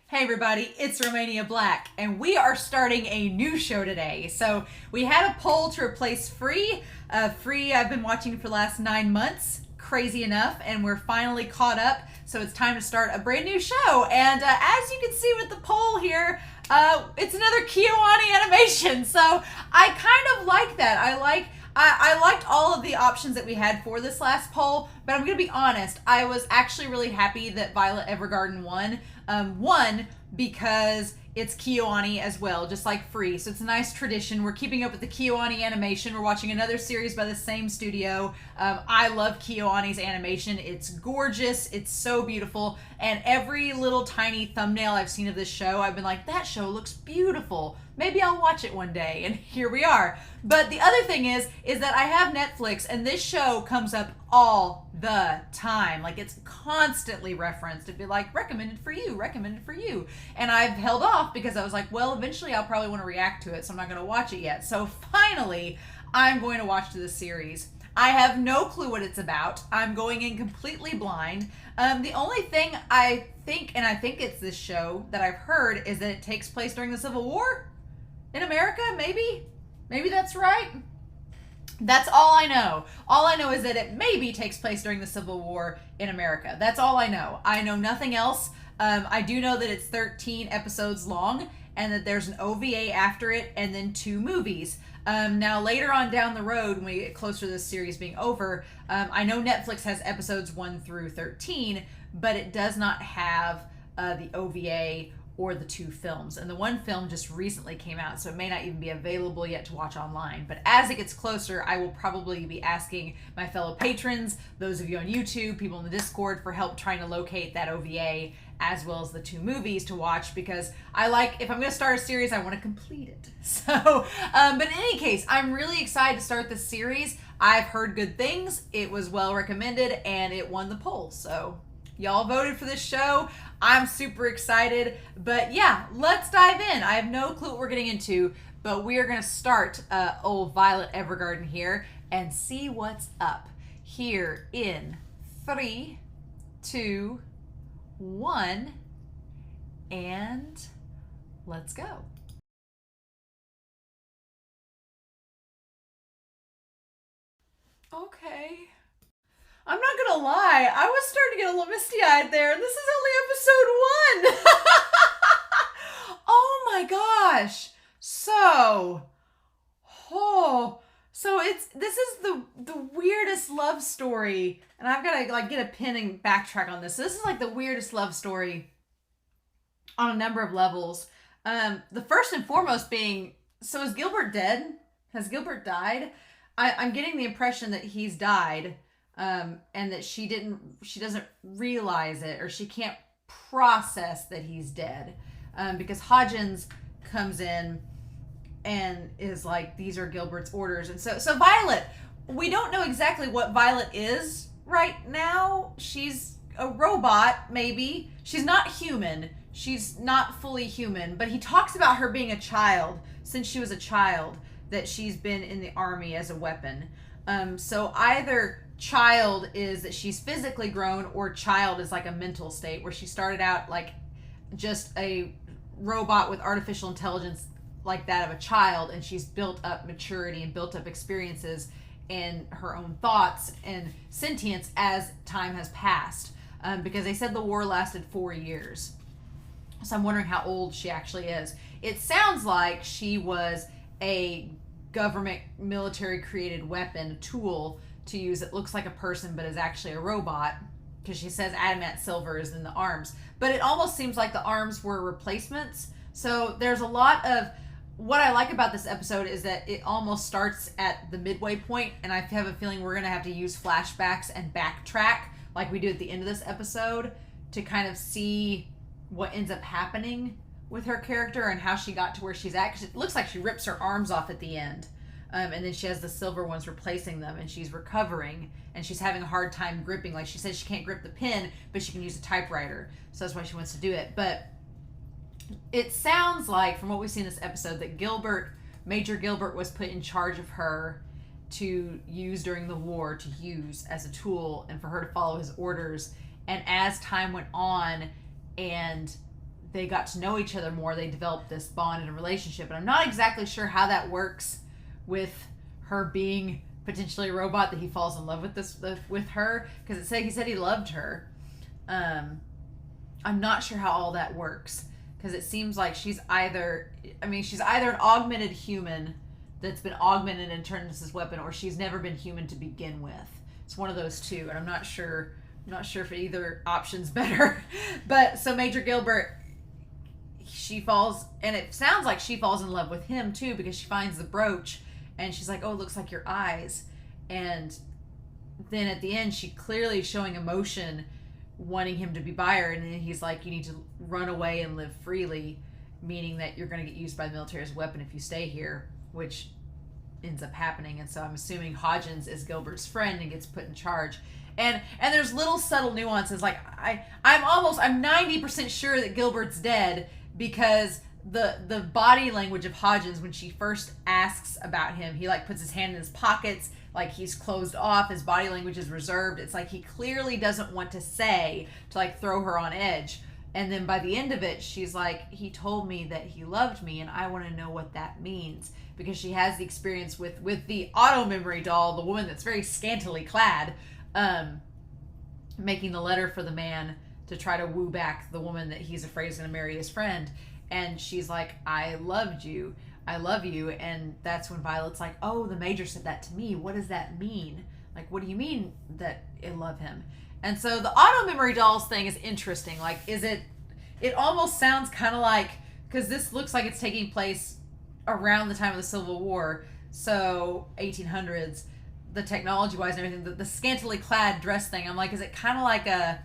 Hey everybody, it's Romania Black, and we are starting a new show today. So we had a poll to replace Free. Free I've been watching for the last 9 months, crazy enough, and we're finally caught up. So it's time to start a brand new show. And as you can see with the poll here, it's another Kiyoani animation. So I kind of like that. I liked all of the options that we had for this last poll, but I'm going to be honest, I was actually really happy that Violet Evergarden won. One, because it's Kiyoani as well, just like Free. So it's a nice tradition. We're keeping up with the Kiyoani animation. We're watching another series by the same studio. I love Kiyoani's animation. It's gorgeous. It's so beautiful. And every little tiny thumbnail I've seen of this show, I've been like, that show looks beautiful. Maybe I'll watch it one day. And here we are. But the other thing is that I have Netflix, and this show comes up all the time. Like, it's constantly referenced. It'd be like, recommended for you, recommended for you. And I've held off because I was like, well, eventually I'll probably want to react to it, so I'm not going to watch it yet. So finally, I'm going to watch this series. I have no clue what it's about. I'm going in completely blind. The only thing I think it's this show that I've heard, is that it takes place during the Civil War in America, maybe? Maybe that's right. That's all I know. All I know is that it maybe takes place during the Civil War in America. That's all I know. I know nothing else. I do know that it's 13 episodes long, and that there's an OVA after it, and then 2 movies. Now, later on down the road, when we get closer to this series being over, I know Netflix has episodes 1 through 13, but it does not have the OVA or the 2 films. And the 1 film just recently came out, so it may not even be available yet to watch online. But as it gets closer, I will probably be asking my fellow patrons, those of you on YouTube, people in the Discord, for help trying to locate that OVA, as well as the 2 movies to watch, because if I'm going to start a series, I want to complete it. So, but in any case, I'm really excited to start this series. I've heard good things. It was well recommended, and it won the poll. So y'all voted for this show. I'm super excited. But yeah, let's dive in. I have no clue what we're getting into, but we are going to start old Violet Evergarden here and see what's up here in 3, 2, 1, and let's go. Okay. I'm not gonna lie, I was starting to get a little misty-eyed there, and this is only episode 1. Oh my gosh. This is the weirdest love story, and I've got to get a pen and backtrack on this. So this is like the weirdest love story on a number of levels. The first and foremost being, so is Gilbert dead? Has Gilbert died? I'm getting the impression that he's died. And that she doesn't realize it, or she can't process that he's dead, because Hodgins comes in and is like, these are Gilbert's orders. And so Violet, we don't know exactly what Violet is right now. She's a robot, maybe. She's not human. She's not fully human, but he talks about her being a child, since she was a child, that she's been in the army as a weapon. So either child is that she's physically grown, or child is like a mental state where she started out like just a robot with artificial intelligence like that of a child, and she's built up maturity and built up experiences in her own thoughts and sentience as time has passed, because they said the war lasted 4 years. So I'm wondering how old she actually is. It sounds like she was a government military created weapon, a tool to use that looks like a person but is actually a robot, because she says adamant silver is in the arms, but it almost seems like the arms were replacements. So there's a lot of, what I like about this episode is that it almost starts at the midway point, and I have a feeling we're going to have to use flashbacks and backtrack like we do at the end of this episode to kind of see what ends up happening with her character and how she got to where she's at, because it looks like she rips her arms off at the end. And then she has the silver ones replacing them, and she's recovering, and she's having a hard time gripping. Like, she says she can't grip the pen, but she can use a typewriter. So that's why she wants to do it. But it sounds like, from what we see in this episode, that Major Gilbert was put in charge of her to use during the war, to use as a tool, and for her to follow his orders. And as time went on, and they got to know each other more. They developed this bond and a relationship. And I'm not exactly sure how that works with her being potentially a robot, that he falls in love with her, because he said he loved her. I'm not sure how all that works, because it seems like she's either an augmented human that's been augmented and turned into this weapon, or she's never been human to begin with. It's one of those two, and I'm not sure if either option's better. But so Major Gilbert, she falls, and it sounds like she falls in love with him too, because she finds the brooch and she's like, oh, it looks like your eyes. And then at the end, she clearly is showing emotion, wanting him to be by her, and then he's like, you need to run away and live freely, meaning that you're going to get used by the military as a weapon if you stay here, which ends up happening. And so I'm assuming Hodgins is Gilbert's friend and gets put in charge. And there's little subtle nuances, like I'm 90% sure that Gilbert's dead, because the body language of Hodgins, when she first asks about him, he like puts his hand in his pockets, like he's closed off, his body language is reserved. It's like he clearly doesn't want to say, to like throw her on edge. And then by the end of it, she's like, he told me that he loved me, and I want to know what that means, because she has the experience with the auto memory doll, the woman that's very scantily clad, making the letter for the man to try to woo back the woman that he's afraid is going to marry his friend. And she's like, I loved you. I love you. And that's when Violet's like, oh, the Major said that to me. What does that mean? Like, what do you mean that I love him? And so the auto memory dolls thing is interesting. Like, it almost sounds kind of like, because this looks like it's taking place around the time of the Civil War. So 1800s, the technology wise and everything, the scantily clad dress thing. I'm like, is it kind of like a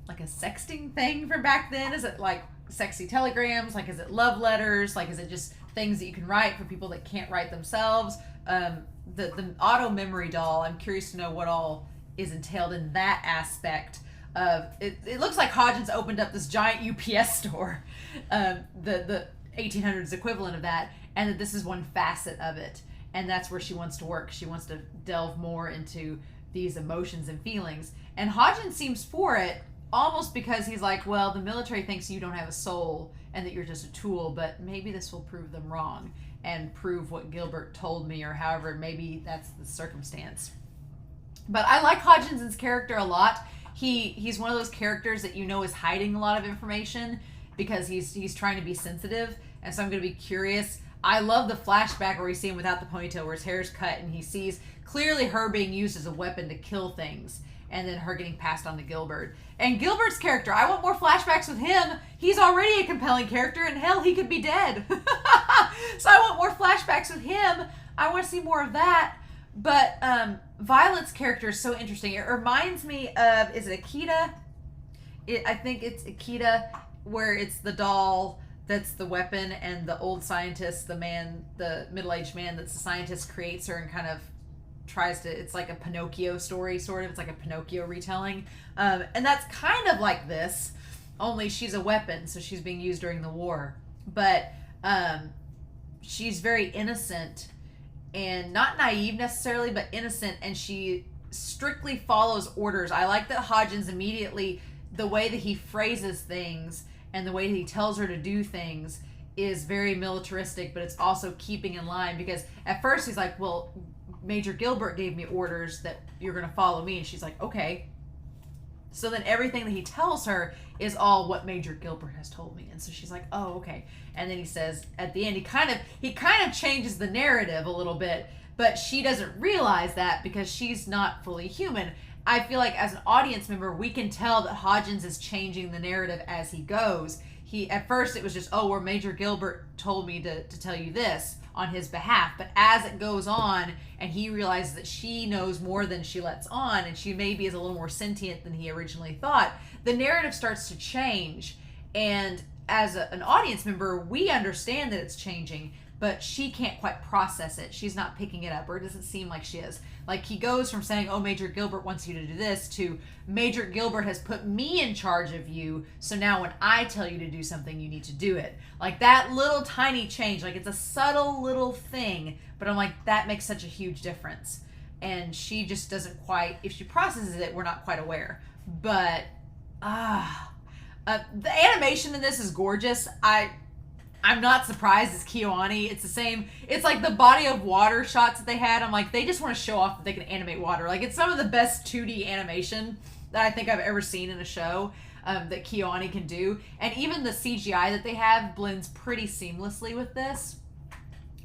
sexting thing from back then? Is it like sexy telegrams? Like, is it love letters? Like, is it just things that you can write for people that can't write themselves? The auto memory doll, I'm curious to know what all is entailed in that aspect of it. It looks like Hodgins opened up this giant UPS store, the 1800s equivalent of that, and that this is one facet of it, and that's where she wants to work. She wants to delve more into these emotions and feelings, and Hodgins seems for it, almost because he's like, well, the military thinks you don't have a soul and that you're just a tool, but maybe this will prove them wrong and prove what Gilbert told me, or however, maybe that's the circumstance. But I like Hodgins' character a lot. He's one of those characters that is hiding a lot of information, because he's trying to be sensitive, and so I'm going to be curious. I love the flashback where we see him without the ponytail, where his hair is cut, and he sees clearly her being used as a weapon to kill things, and then her getting passed on to Gilbert. And Gilbert's character, I want more flashbacks with him. He's already a compelling character, and hell, he could be dead. So I want more flashbacks with him. I want to see more of that. But Violet's character is so interesting. It reminds me of, is it Akita? I think it's Akita, where it's the doll that's the weapon, and the old scientist, the middle-aged man that's the scientist, creates her and kind of tries to, it's like a Pinocchio story, sort of. It's like a Pinocchio retelling. And that's kind of like this, only she's a weapon, so she's being used during the war. But she's very innocent, and not naive necessarily, but innocent, and she strictly follows orders. I like that Hodgins immediately, the way that he phrases things and the way that he tells her to do things is very militaristic, but it's also keeping in line, because at first he's like, well, Major Gilbert gave me orders that you're going to follow me, and she's like, okay. So then everything that he tells her is all what Major Gilbert has told me, and so she's like, oh, okay. And then he says at the end, he kind of changes the narrative a little bit, but she doesn't realize that, because she's not fully human. I feel like as an audience member, we can tell that Hodgins is changing the narrative as he goes. At first it was just, oh, well, Major Gilbert told me to tell you this on his behalf. But as it goes on, and he realizes that she knows more than she lets on, and she maybe is a little more sentient than he originally thought, the narrative starts to change. And as an audience member, we understand that it's changing, but she can't quite process it. She's not picking it up, or it doesn't seem like she is. Like, he goes from saying, oh, Major Gilbert wants you to do this, to Major Gilbert has put me in charge of you, so now when I tell you to do something, you need to do it. Like, that little tiny change, like, it's a subtle little thing, but I'm like, that makes such a huge difference. And she just doesn't quite, if she processes it, we're not quite aware. But, The animation in this is gorgeous. I'm not surprised it's Kyoani. It's the same. It's like the body of water shots that they had. I'm like, they just want to show off that they can animate water. Like, it's some of the best 2D animation that I think I've ever seen in a show that Kyoani can do. And even the CGI that they have blends pretty seamlessly with this.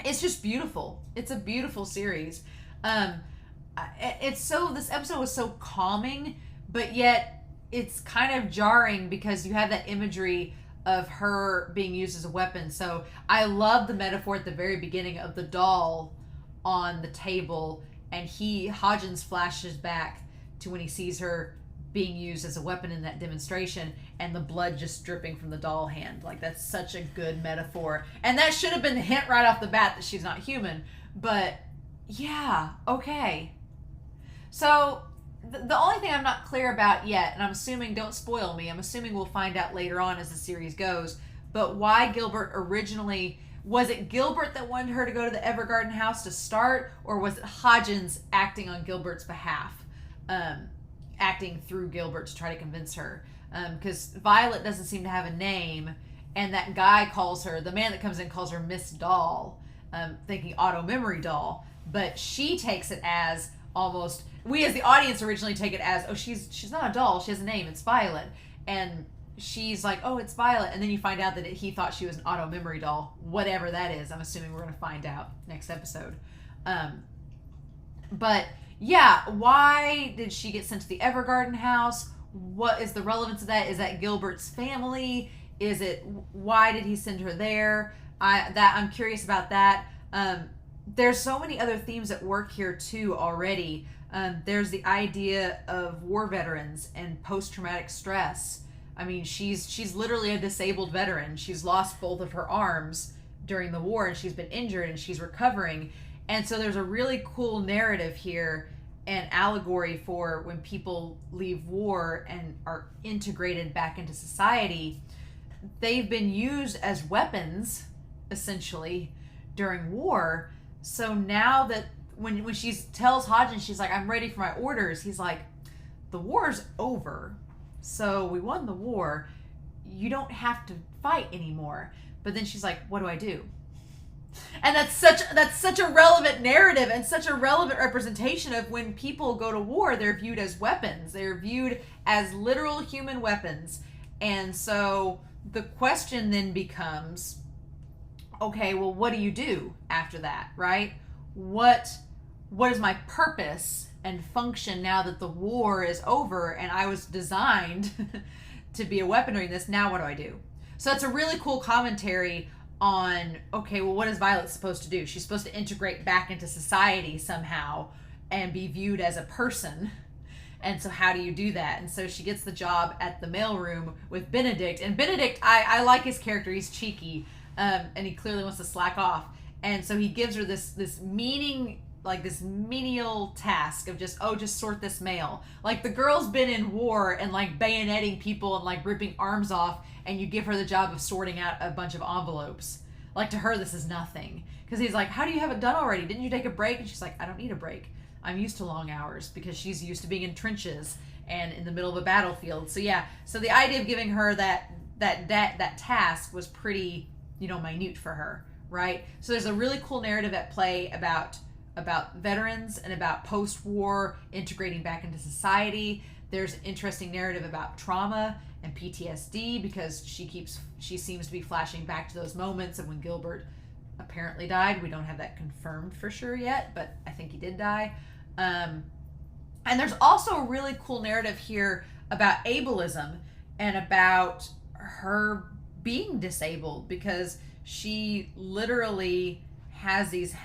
It's just beautiful. It's a beautiful series. This episode was so calming, but yet it's kind of jarring because you have that imagery of her being used as a weapon. So I love the metaphor at the very beginning of the doll on the table, and Hodgins flashes back to when he sees her being used as a weapon in that demonstration, and the blood just dripping from the doll hand. Like, that's such a good metaphor. And that should have been the hint right off the bat that she's not human. But yeah, okay. So the only thing I'm not clear about yet, and I'm assuming, don't spoil me, I'm assuming we'll find out later on as the series goes, but why Gilbert originally, was it Gilbert that wanted her to go to the Evergarden house to start, or was it Hodgins acting on Gilbert's behalf, acting through Gilbert to try to convince her? Because Violet doesn't seem to have a name, and that guy calls her, the man that comes in calls her Miss Doll, thinking auto memory doll, but she takes it as almost, we as the audience originally take it as, oh, she's not a doll, she has a name, it's Violet. And she's like, oh, it's Violet. And then you find out that he thought she was an auto memory doll, whatever that is. I'm assuming we're going to find out next episode. But yeah, why did she get sent to the Evergarden house? What is the relevance of that? Is that Gilbert's family? Why did he send her there? I'm curious about that. There's so many other themes at work here too already. There's the idea of war veterans and post-traumatic stress. I mean, she's literally a disabled veteran. She's lost both of her arms during the war, and she's been injured, and she's recovering. And so there's a really cool narrative here, and allegory for when people leave war and are integrated back into society. They've been used as weapons, essentially, during war. So now that when she tells Hodgins, she's like, I'm ready for my orders, he's like, the war's over. So we won the war. You don't have to fight anymore. But then she's like, what do I do? And that's such a relevant narrative and such a relevant representation of when people go to war, they're viewed as weapons. They're viewed as literal human weapons. And so the question then becomes, okay, well, what do you do after that, right? What is my purpose and function now that the war is over and I was designed to be a weapon during this? Now what do I do? So it's a really cool commentary on, okay, well, what is Violet supposed to do? She's supposed to integrate back into society somehow and be viewed as a person. And so how do you do that? And so she gets the job at the mailroom with Benedict. And Benedict, I like his character. He's cheeky. And he clearly wants to slack off. And so he gives her this menial task of just sort this mail. Like, the girl's been in war and like bayoneting people and like ripping arms off, and you give her the job of sorting out a bunch of envelopes. Like, to her, this is nothing. Because he's like, how do you have it done already? Didn't you take a break? And she's like, I don't need a break. I'm used to long hours, because she's used to being in trenches and in the middle of a battlefield. So yeah, so the idea of giving her that task was pretty, minute for her, right? So there's a really cool narrative at play about veterans and about post-war integrating back into society. There's an interesting narrative about trauma and PTSD, because she seems to be flashing back to those moments of when Gilbert apparently died. We don't have that confirmed for sure yet, but I think he did die. And there's also a really cool narrative here about ableism and about her being disabled, because she literally has these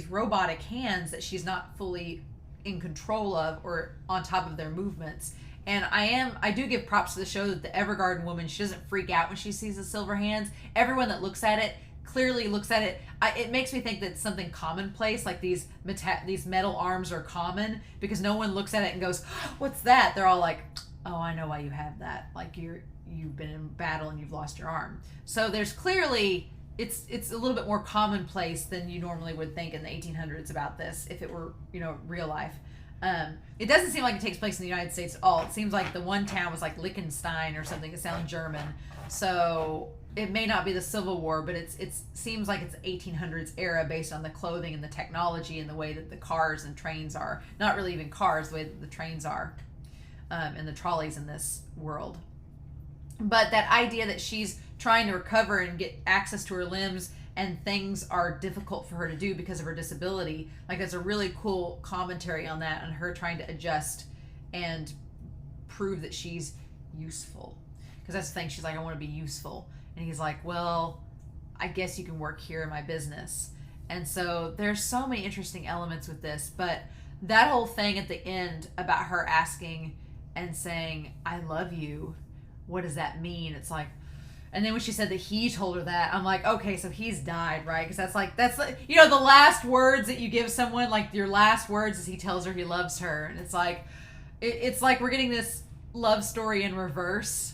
robotic hands that she's not fully in control of or on top of their movements. And I do give props to the show that the Evergarden woman, she doesn't freak out when she sees the silver hands. Everyone that looks at it clearly looks at it. It makes me think that it's something commonplace, like these metal arms are common, because no one looks at it and goes, what's that? They're all like, oh, I know why you have that. Like, you've been in battle and you've lost your arm. So there's clearly, it's a little bit more commonplace than you normally would think in the 1800s about this, if it were, real life. It doesn't seem like it takes place in the United States at all. It seems like the one town was like Liechtenstein or something. It sounds German. So it may not be the Civil War, but it seems like it's 1800s era based on the clothing and the technology and the way that the cars and trains are. Not really even cars, the way that the trains are, and the trolleys in this world. But that idea that she's trying to recover and get access to her limbs and things are difficult for her to do because of her disability, like there's a really cool commentary on that, on her trying to adjust and prove that she's useful. Because that's the thing, she's like, I want to be useful. And he's like, well, I guess you can work here in my business. And so there's so many interesting elements with this, but that whole thing at the end about her asking and saying, I love you, what does that mean? It's like, and then when she said that he told her that, I'm like, okay, so he's died, right? Because that's like, you know, the last words that you give someone, like your last words is he tells her he loves her. And it's like we're getting this love story in reverse.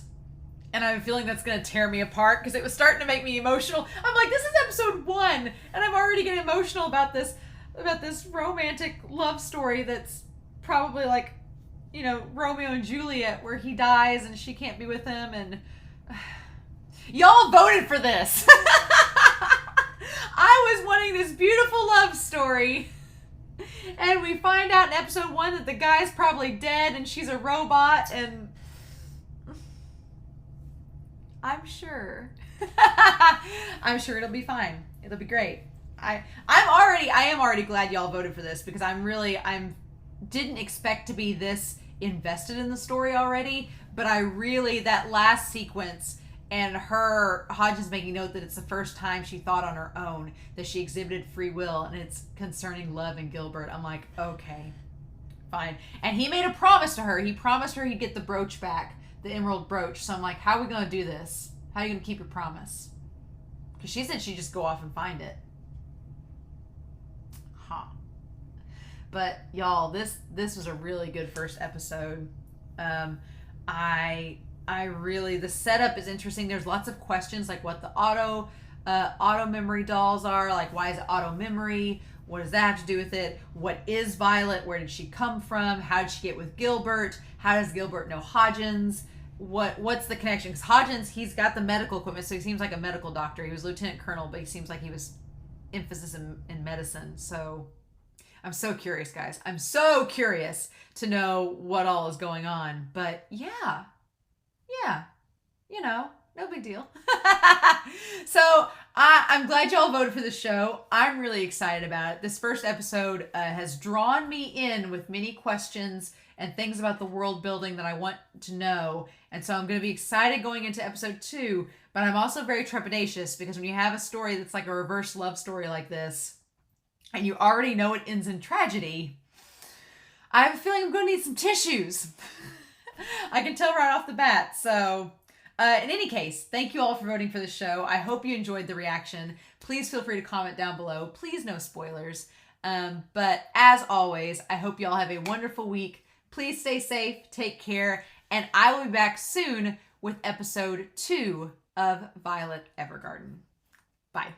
And I have a feeling that's going to tear me apart because it was starting to make me emotional. I'm like, this is episode 1, and I'm already getting emotional about this romantic love story that's probably like, you know, Romeo and Juliet, where he dies and she can't be with him, and y'all voted for this. I was wanting this beautiful love story, and we find out in episode 1 that the guy's probably dead and she's a robot, and I'm sure it'll be fine. It'll be great. I am already glad y'all voted for this, because didn't expect to be this invested in the story already, but that last sequence and Hodgins making note that it's the first time she thought on her own, that she exhibited free will, and it's concerning love and Gilbert. I'm like, okay, fine. And he made a promise to her. He promised her he'd get the brooch back, the emerald brooch. So I'm like, how are we going to do this? How are you going to keep your promise? Because she said she'd just go off and find it. Huh. But y'all, this was a really good first episode. The setup is interesting. There's lots of questions, like what the auto memory dolls are, like why is it auto memory? What does that have to do with it? What is Violet? Where did she come from? How did she get with Gilbert? How does Gilbert know Hodgins? What's the connection? Because Hodgins, he's got the medical equipment, so he seems like a medical doctor. He was lieutenant colonel, but he seems like he was emphasis in medicine. So I'm so curious, guys. I'm so curious to know what all is going on. But yeah, you know, no big deal. So I'm glad y'all voted for this show. I'm really excited about it. This first episode has drawn me in with many questions and things about the world building that I want to know. And so I'm going to be excited going into episode 2, but I'm also very trepidatious, because when you have a story that's like a reverse love story like this, and you already know it ends in tragedy, I have a feeling I'm going to need some tissues. I can tell right off the bat. So in any case, thank you all for voting for the show. I hope you enjoyed the reaction. Please feel free to comment down below. Please, no spoilers. But as always, I hope you all have a wonderful week. Please stay safe, take care, and I will be back soon with episode 2 of Violet Evergarden. Bye.